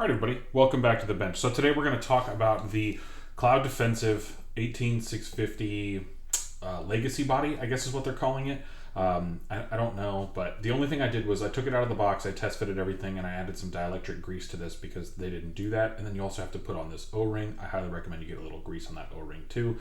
All right, everybody, welcome back to the bench. So today we're going to talk about the Cloud Defensive 18650 Legacy Body, I guess is what they're calling it. I don't know, but the only thing I did was I took it out of the box, I test fitted everything, and I added some dielectric grease to this because they didn't do that. And then you also have to put on this O-ring. I highly recommend you get a little grease on that O-ring too.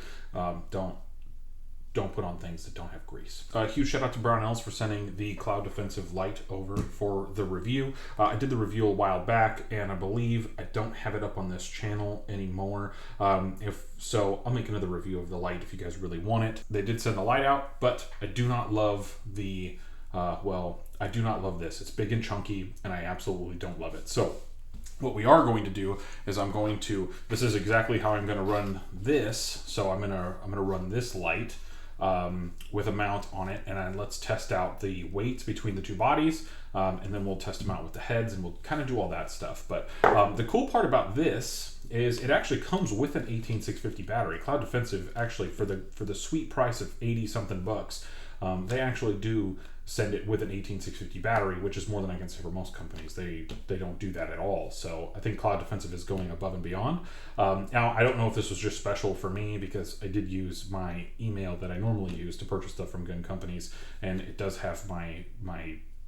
Don't put on things that don't have grease. Huge shout out to Brownells for sending the Cloud Defensive Light over for the review. I did the review a while back, and I believe I don't have it up on this channel anymore. If so, I'll make another review of the light if you guys really want it. They did send the light out, but I do not love the, I do not love this. It's big and chunky, and I absolutely don't love it. So what we are going to do is this is exactly how I'm going to run this. So I'm going to run this light with a mount on it, and then let's test out the weights between the two bodies, and then we'll test them out with the heads, and we'll kind of do all that stuff. But the cool part about this is it actually comes with an 18650 battery. Cloud Defensive actually, for the sweet price of 80 something bucks, they actually do send it with an 18650 battery, which is more than I can say for most companies. They don't do that at all. So I think Cloud Defensive is going above and beyond. Now, I don't know if this was just special for me because I did use my email that I normally use to purchase stuff from gun companies, and it does have my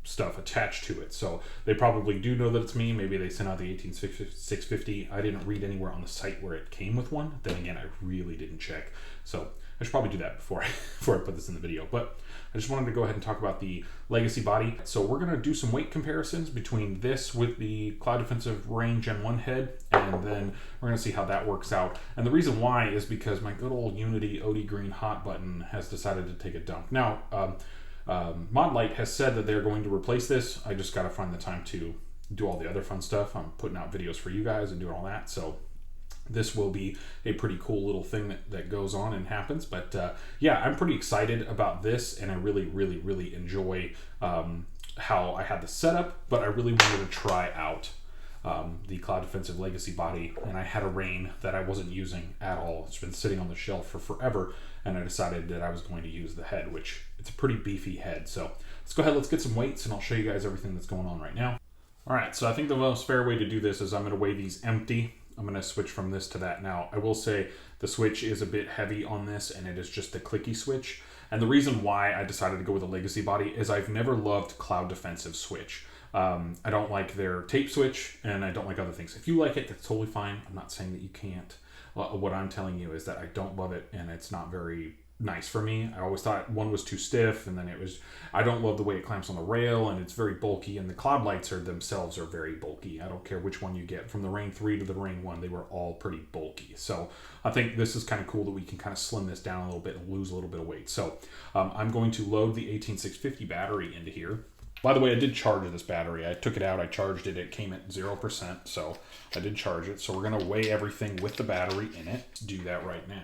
stuff attached to it. So they probably do know that it's me. Maybe they sent out the 18650. I didn't read anywhere on the site where it came with one. Then again, I really didn't check. So I should probably do that before I put this in the video. But I just wanted to go ahead and talk about the Legacy Body. So we're going to do some weight comparisons between this with the Cloud Defensive Rein Gen 1 head, and then we're going to see how that works out. And the reason why is because my good old Unity OD Green hot button has decided to take a dump. Now, Modlite has said that they're going to replace this. I just got to find the time to do all the other fun stuff. I'm putting out videos for you guys and doing all that. So this will be a pretty cool little thing that goes on and happens. But yeah, I'm pretty excited about this, and I really enjoy how I had the setup, but I really wanted to try out the Cloud Defensive Legacy Body, and I had a Rein that I wasn't using at all. It's been sitting on the shelf for forever, and I decided that I was going to use the head, which it's a pretty beefy head. So let's go ahead, let's get some weights, and I'll show you guys everything that's going on right now. All right, so I think the most fair way to do this is I'm going to weigh these empty. I'm going to switch from this to that. Now, I will say the switch is a bit heavy on this, and it is just the clicky switch. And the reason why I decided to go with a Legacy Body is I've never loved Cloud Defensive switch. I don't like their tape switch, and I don't like other things. If you like it, that's totally fine. I'm not saying that you can't. What I'm telling you is that I don't love it, and it's not very nice for me. I always thought one was too stiff, and then I don't love the way it clamps on the rail, and it's very bulky, and the cloud lights themselves are very bulky. I don't care which one you get. From the Rein 3 to the Rein 1, they were all pretty bulky. So I think this is kind of cool that we can kind of slim this down a little bit and lose a little bit of weight. So I'm going to load the 18650 battery into here. By the way, I did charge this battery. I took it out, I charged it, it came at 0%, so I did charge it. So we're going to weigh everything with the battery in it. Let's do that right now.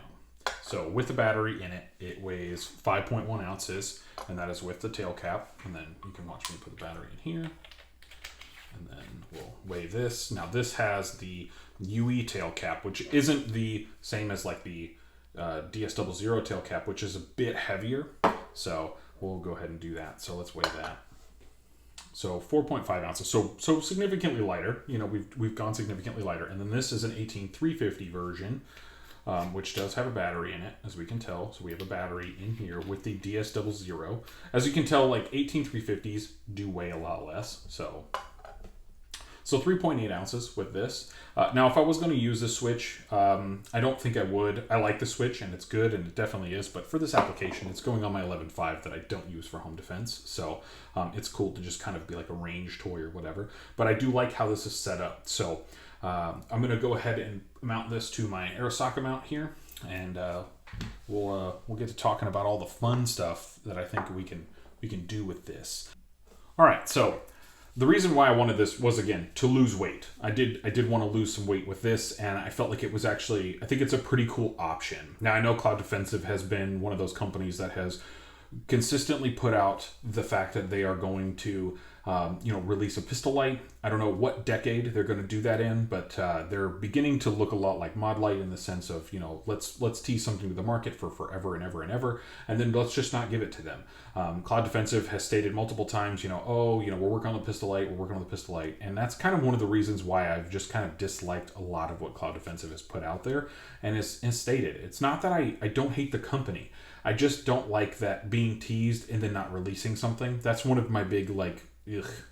So with the battery in it, it weighs 5.1 ounces, and that is with the tail cap. And then you can watch me put the battery in here, and then we'll weigh this. Now this has the UE tail cap, which isn't the same as like the DS00 tail cap, which is a bit heavier. So we'll go ahead and do that. So let's weigh that. So 4.5 ounces, so significantly lighter. You know, we've gone significantly lighter. And then this is an 18350 version, which does have a battery in it, as we can tell. So we have a battery in here with the DS00. As you can tell, like 18350s do weigh a lot less. So 3.8 ounces with this. Now, if I was going to use this switch, I don't think I would. I like the switch, and it's good, and it definitely is. But for this application, it's going on my 11.5 that I don't use for home defense. So it's cool to just kind of be like a range toy or whatever. But I do like how this is set up. So I'm going to go ahead and mount this to my air socket mount here, and we'll get to talking about all the fun stuff that I think we can do with this. All right, so the reason why I wanted this was, again, to lose weight. I did want to lose some weight with this, and I felt like it was actually, I think it's a pretty cool option. Now, I know Cloud Defensive has been one of those companies that has consistently put out the fact that they are going to release a pistol light. I don't know what decade they're going to do that in, but they're beginning to look a lot like Mod Light in the sense of, let's tease something to the market for forever and ever and ever, and then let's just not give it to them. Cloud Defensive has stated multiple times, we're working on the pistol light, and that's kind of one of the reasons why I've just kind of disliked a lot of what Cloud Defensive has put out there, and is stated. It's not that I don't hate the company. I just don't like that being teased and then not releasing something. That's one of my big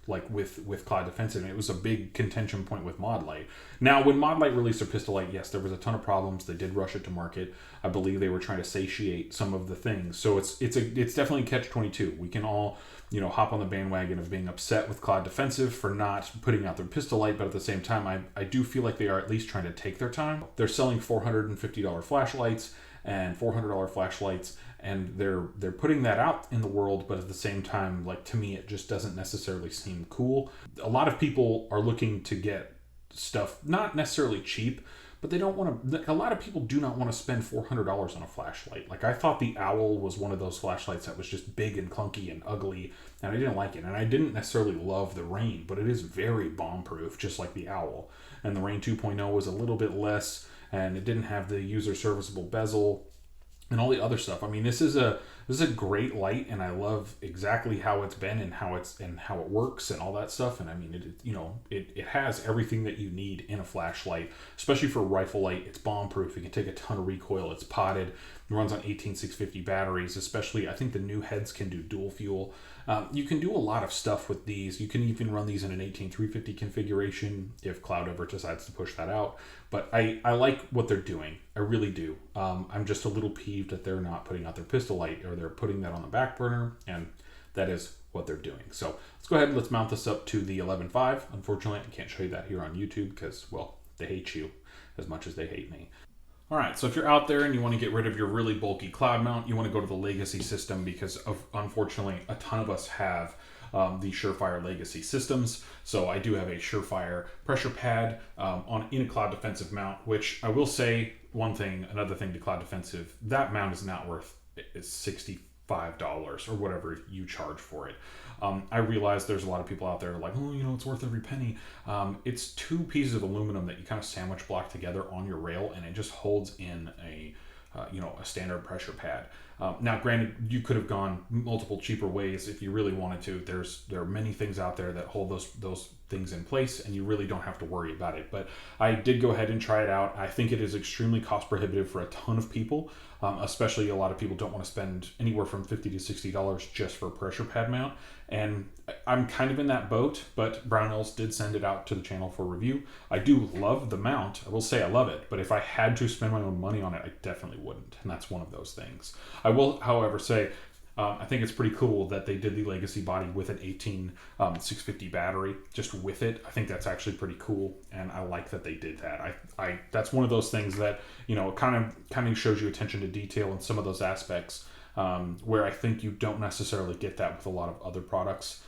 with Cloud Defensive, and it was a big contention point with Mod Light. Now, when Mod Light released their pistol light, yes, there was a ton of problems. They did rush it to market. I believe they were trying to satiate some of the things. So it's definitely catch-22. We can all hop on the bandwagon of being upset with Cloud Defensive for not putting out their pistol light, but at the same time, I do feel like they are at least trying to take their time. They're selling $450 flashlights and $400 flashlights, and they're putting that out in the world, but at the same time, to me, it just doesn't necessarily seem cool. A lot of people are looking to get stuff not necessarily cheap, but they don't want to. A lot of people do not want to spend $400 on a flashlight. I thought the Owl was one of those flashlights that was just big and clunky and ugly, and I didn't like it. And I didn't necessarily love the Rein, but it is very bomb-proof, just like the Owl. And the Rein 2.0 was a little bit less, and it didn't have the user-serviceable bezel and all the other stuff. I mean, this is a great light, and I love exactly how it's been and how it works and all that stuff. And I mean, it has everything that you need in a flashlight, especially for rifle light. It's bomb proof. It can take a ton of recoil. It's potted. It runs on 18650 batteries. Especially, I think the new heads can do dual fuel. You can do a lot of stuff with these. You can even run these in an 18350 configuration if Cloud ever decides to push that out. But I like what they're doing. I really do. I'm just a little peeved that they're not putting out their pistol light, or they're putting that on the back burner, and that is what they're doing. So let's go ahead and let's mount this up to the 11.5. Unfortunately, I can't show you that here on YouTube because, well, they hate you as much as they hate me. All right, so if you're out there and you want to get rid of your really bulky cloud mount, you want to go to the Legacy system because, unfortunately, a ton of us have the Surefire Legacy systems. So I do have a Surefire pressure pad in a Cloud Defensive mount, which I will say another thing to Cloud Defensive, that mount is not worth $65 or whatever you charge for it. I realize there's a lot of people out there like, it's worth every penny. It's two pieces of aluminum that you kind of sandwich block together on your rail, and it just holds in a standard pressure pad. Now, granted, you could have gone multiple cheaper ways if you really wanted to. There are many things out there that hold those things in place, and you really don't have to worry about it. But I did go ahead and try it out. I think it is extremely cost prohibitive for a ton of people, especially a lot of people don't want to spend anywhere from $50 to $60 just for a pressure pad mount. And I'm kind of in that boat, but Brownells did send it out to the channel for review. I do love the mount. I will say I love it, but if I had to spend my own money on it, I definitely wouldn't. And that's one of those things. I will, however, say I think it's pretty cool that they did the Legacy body with an 18650 battery, just with it. I think that's actually pretty cool, and I like that they did that. I that's one of those things that kind of shows you attention to detail in some of those aspects, where I think you don't necessarily get that with a lot of other products.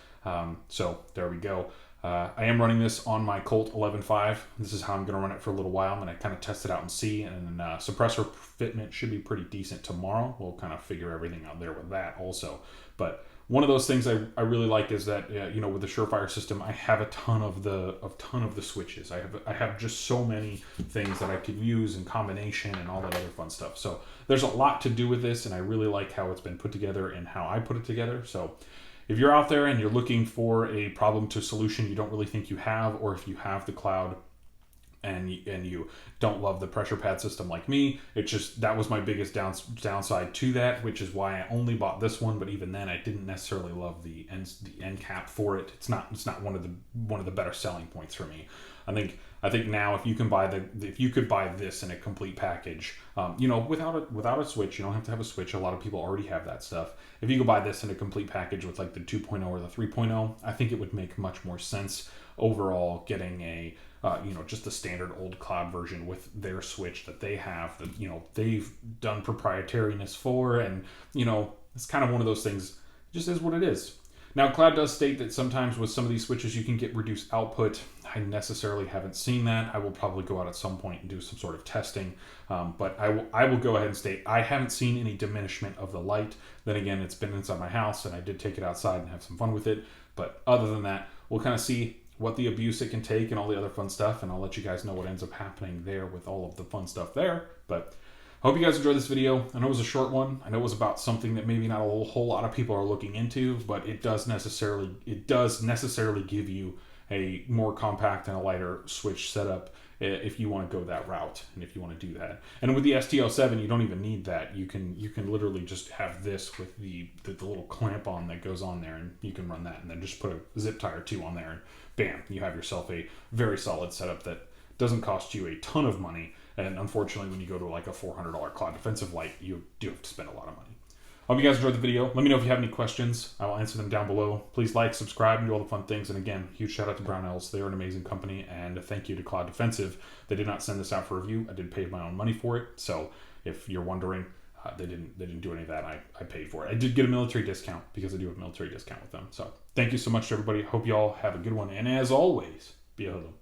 So there we go. I am running this on my Colt 11.5. This is how I'm going to run it for a little while. I'm going to kind of test it out and see, and suppressor fitment should be pretty decent tomorrow. We'll kind of figure everything out there with that also. But one of those things I really like is that with the Surefire system, I have a ton of the switches. I have just so many things that I could use in combination and all that other fun stuff. So there's a lot to do with this, and I really like how it's been put together and how I put it together. So if you're out there and you're looking for a problem to solution you don't really think you have, or if you have the Cloud and you don't love the pressure pad system like me, that was my biggest downside to that, which is why I only bought this one. But even then, I didn't necessarily love the end cap for it. It's not one of the better selling points for me. I think now if you could buy this in a complete package, without a switch, you don't have to have a switch. A lot of people already have that stuff. If you could buy this in a complete package with like the 2.0 or the 3.0, I think it would make much more sense overall getting a just the standard old Cloud version with their switch that they have that they've done proprietariness for, and it's kind of one of those things. It just is what it is. Now, Cloud does state that sometimes with some of these switches you can get reduced output. I necessarily haven't seen that. I will probably go out at some point and do some sort of testing. But I will go ahead and state I haven't seen any diminishment of the light. Then again, it's been inside my house and I did take it outside and have some fun with it. But other than that, we'll kind of see what the abuse it can take and all the other fun stuff. And I'll let you guys know what ends up happening there with all of the fun stuff there. But I hope you guys enjoyed this video. I know it was a short one. I know it was about something that maybe not a whole lot of people are looking into, but it does necessarily give you a more compact and a lighter switch setup if you want to go that route and if you want to do that. And with the ST07, you don't even need that. You can literally just have this with the little clamp on that goes on there, and you can run that and then just put a zip tie or two on there, and bam, you have yourself a very solid setup that doesn't cost you a ton of money. And unfortunately, when you go to like a $400 cloud defensive light, you do have to spend a lot of money. I hope you guys enjoyed the video. Let me know if you have any questions. I will answer them down below. Please like, subscribe, and do all the fun things. And again, huge shout out to Brownells. They are an amazing company. And thank you to Cloud Defensive. They did not send this out for review. I did pay my own money for it. So if you're wondering, they didn't do any of that. I paid for it. I did get a military discount because I do have a military discount with them. So thank you so much to everybody. Hope you all have a good one. And as always, be a hoodlum.